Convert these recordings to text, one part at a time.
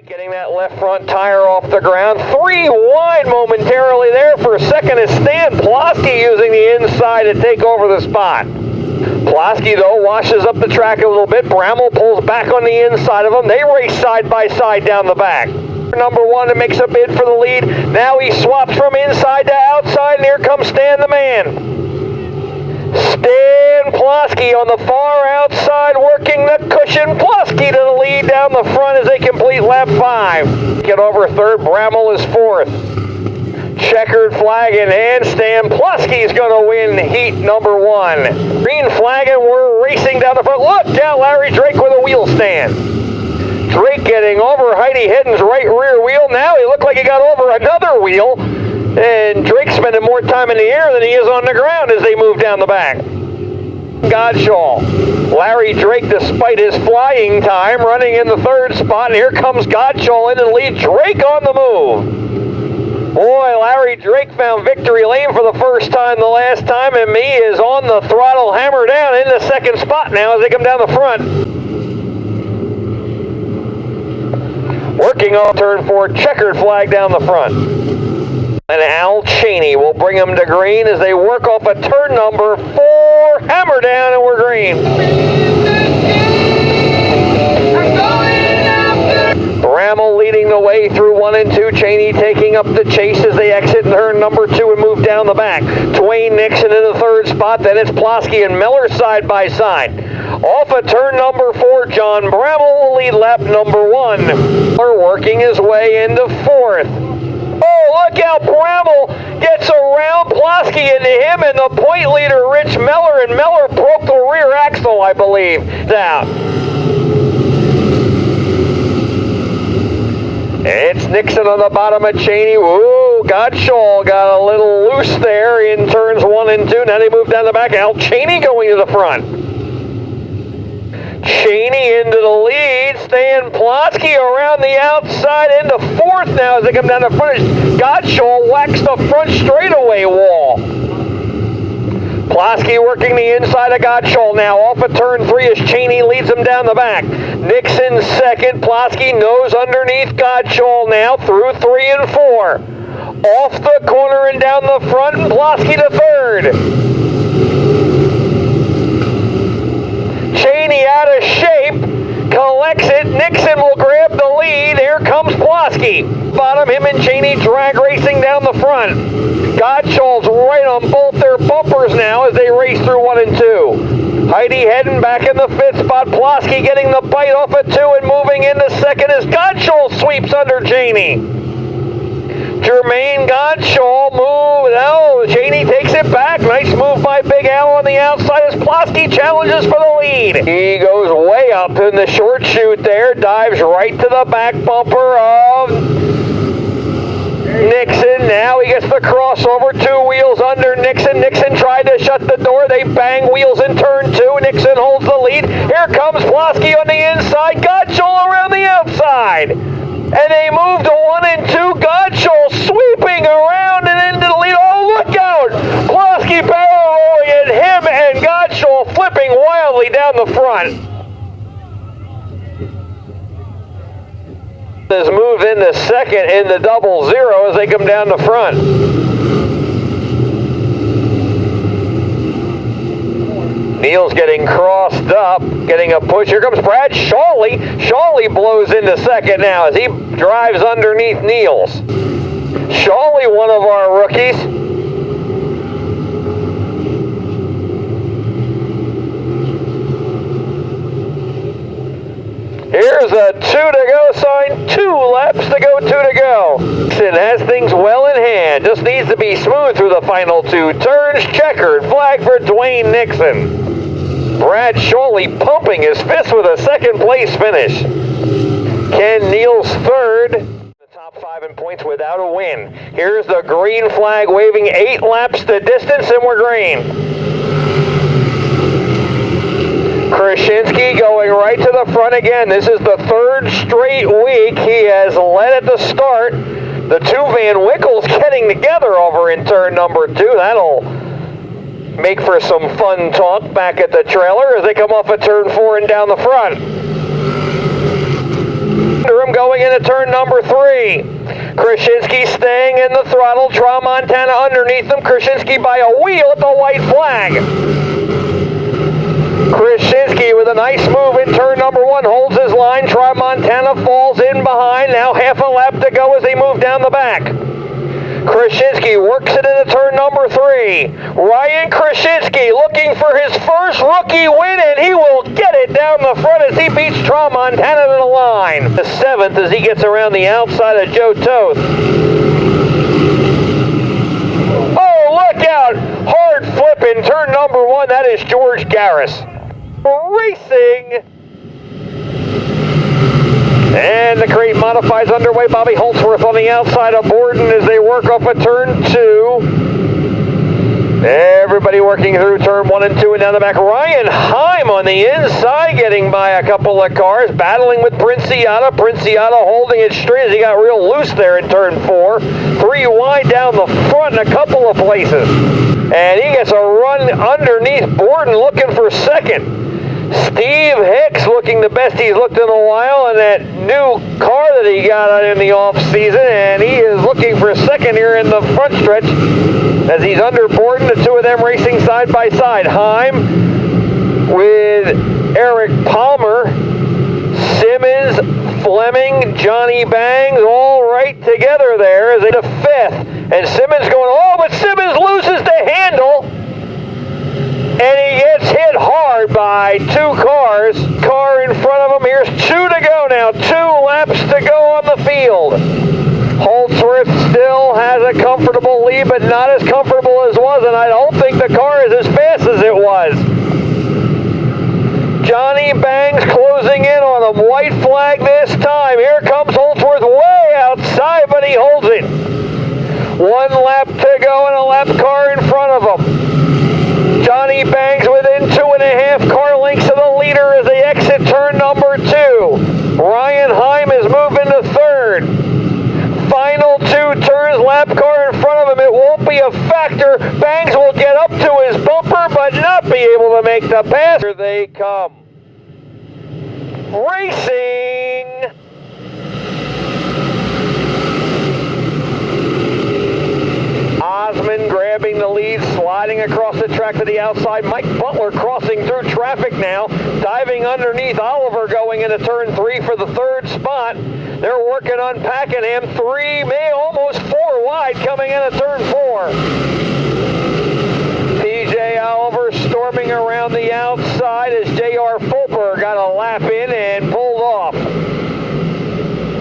Getting that left front tire off the ground. 3 wide momentarily there for a second is Stan Plosky using the inside to take over the spot. Plosky, though, washes up the track a little bit. Bramall pulls back on the inside of him. They race side by side down the back. Number 1 makes a bid for the lead. Now he swaps from inside to outside, and here comes Stan the man. Stan Plosky on the far outside, working the cushion. Plosky to the lead down the front as they complete lap 5. Get over third, Bramall is fourth. Checkered flag in hand, Stan Plosky's going to win heat number 1. Green flag, and we're racing down the front. Look out, Larry Drake with a wheel stand. Drake getting over Heidi Hedden's right rear wheel. Now he looked like he got over another wheel. And Drake's spending more time in the air than he is on the ground as they move down the back. Godshaw. Larry Drake, despite his flying time, running in the third spot. And here comes Godshaw in the lead. Drake on the move. Boy, Larry Drake found victory lane for the first time the last time, and me is on the throttle, hammer down in the second spot now as they come down the front. Working on turn 4, checkered flag down the front. And Al Cheney will bring them to green as they work off a turn number 4, hammer down, and we're green. Bramall leading the way through 1 and 2. Cheney taking up the chase as they exit turn number 2 and move down the back. Duane Nixon in the third spot. Then it's Plosky and Miller side by side. Off of turn number 4, John Bramall will lead lap number 1. Miller working his way into 4th. Oh, look out, Bramall gets around Plosky into him and the point leader, Rich Miller, and Miller broke the rear axle, I believe. Down. It's Nixon on the bottom of Cheney. Ooh, Godshaw got a little loose there in turns 1 and 2. Now they move down the back. Al Cheney going to the front. Cheney into the lead. Stan Plosky around the outside into 4th now as they come down the front. Godshaw whacks the front straightaway wall. Plosky working the inside of Godshaw now. Off of turn 3 as Cheney leads him down the back. Nixon second. Plosky nose underneath Godshaw now through 3 and 4. Off the corner and down the front, and Plosky to third. Cheney out of shape, collects it. Nixon will grab the lead. Here comes Plosky. Bottom, him and Cheney drag racing down the front. Godshaw's right on both their bumpers now as they race through 1 and 2. Heidi Hedden back in the 5th spot. Plosky getting the bite off of 2 and moving into 2nd as Godshaw sweeps under Cheney. Jermaine Godshaw move. No, Cheney takes it back. Nice move by Big Al on the outside as Plosky challenges for the lead. He goes way up in the short chute there. Dives right to the back bumper of Nixon. Now he gets the crossover. 2 wheels under Nixon. Nixon tried to shut the door. They bang wheels in turn 2. Nixon holds the lead. Here comes Plosky on the inside. Godshaw around the outside. And they move to 1 and 2. Godshaw sweeping around and into the lead. Oh, look out! Plosky barrel rolling at him and Godshaw flipping wildly down the front. Has moved into 2nd in the 0-0 as they come down the front. Neal's getting crossed up, getting a push. Here comes Brad Shawley. Shawley blows into 2nd now as he drives underneath Neal's. Shawley, one of our rookies. Here's a 2 to go sign. 2 laps to go, 2 to go. Nixon has things well in hand. Just needs to be smooth through the final 2 turns. Checkered flag for Duane Nixon. Brad Shawley pumping his fist with a 2nd place finish. Ken Neal's 3rd. The top 5 in points without a win. Here's the green flag waving 8 laps the distance, and we're green. Krushinski going right to the front again. This is the 3rd straight week he has led at the start. The 2 Van Wickles getting together over in turn number 2. That'll make for some fun talk back at the trailer as they come off of turn 4 and down the front. under him going into turn number 3. Krushinski staying in the throttle. Tramontana underneath him. Krushinski by a wheel at the white flag. Krushinski with a nice move in turn number 1 holds his line. Tramontana falls in behind. Now half a lap to go as they move down the back. Krushinski works it into turn number 3. Ryan Krushinski looking for his first rookie win, and he will get it down the front as he beats Tramontana to the line. The 7th as he gets around the outside of Joe Toth. Oh, look out! Hard flip in turn number 1. That is George Garris. Racing! And the crate modifies underway. Robbie Holzwarth on the outside of Borden as they work off of turn 2. Everybody working through turn 1 and 2 and down the back. Ryan Heim on the inside getting by a couple of cars, battling with Princiata. Princiata holding it straight as he got real loose there in turn 4. 3 wide down the front in a couple of places. And he gets a run underneath Borden looking for second. Steve Hicks looking the best he's looked in a while in that new car that he got in the off season, and he is looking for second here in the front stretch as he's under Borden. The two of them racing side by side. Heim with Eric Palmer, Simmons, Fleming, Johnny Bangs, all right together there as they the 5th. And Simmons going, oh, but Simmons loses the handle. And he gets hit hard by 2 cars. Car in front of him. Here's 2 to go now. 2 laps to go on the field. Holzwarth still has a comfortable lead, but not as comfortable as was, and I don't think the car is as fast as it was. Johnny Bangs closing in on him. White flag this time. Here comes Holzwarth way outside, but he holds it. 1 lap to go and a lap car in front of him. Johnny Bangs within 2.5 car lengths of the leader as they exit turn number 2. Ryan Heim is moving to 3rd. Final 2 turns, lap car in front of him. It won't be a factor. Bangs will get up to his bumper, but not be able to make the pass. Here they come. Racing! Osmond grabbing the lead, sliding across the track to the outside. Mike Butler crossing through traffic now, diving underneath Oliver going into turn 3 for the 3rd spot. They're working on Pakenham. 3, almost 4 wide coming into turn 4. PJ Oliver storming around the outside as J.R. Fulper got a lap in and pulled off.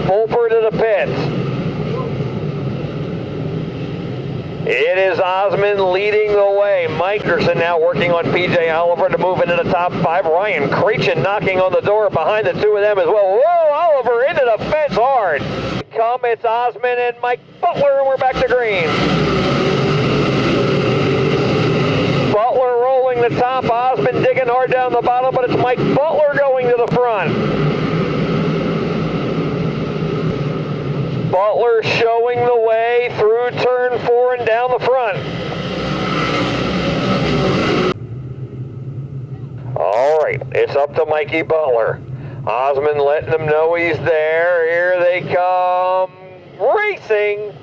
Fulper to the pits. It is Osmond leading the way. Mike Anderson now working on P.J. Oliver to move into the top 5. Ryan Krushinski knocking on the door behind the 2 of them as well. Whoa, Oliver into the fence hard. It's Osmond and Mike Butler, and we're back to green. Butler rolling the top. Osmond digging hard down the bottom, but it's Mike Butler going to the front. Butler showing the way through turn 4 and down the front. All right, it's up to Mikey Butler. Osmond letting them know he's there. Here they come, racing.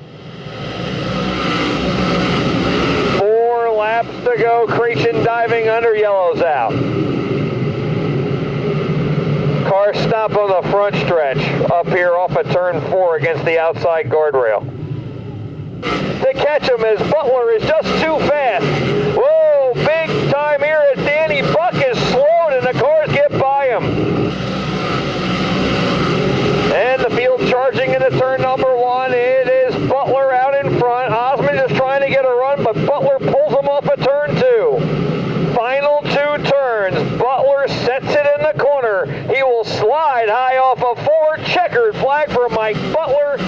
4 laps to go. Krushinski diving under, yellows out. Car stop on the front stretch up here off of turn 4 against the outside guardrail. To catch him as Butler is just too fast. Whoa, big time here as Danny Buck is slowed and the cars get by him. And the field charging into turn number 1. It is Butler out in front. Osmond is trying to get a run, but Butler pulls him off of turn 2. Final 2 turns. Butler sets it in the corner. He will slide high off of 4. Checkered flag for Mike Butler.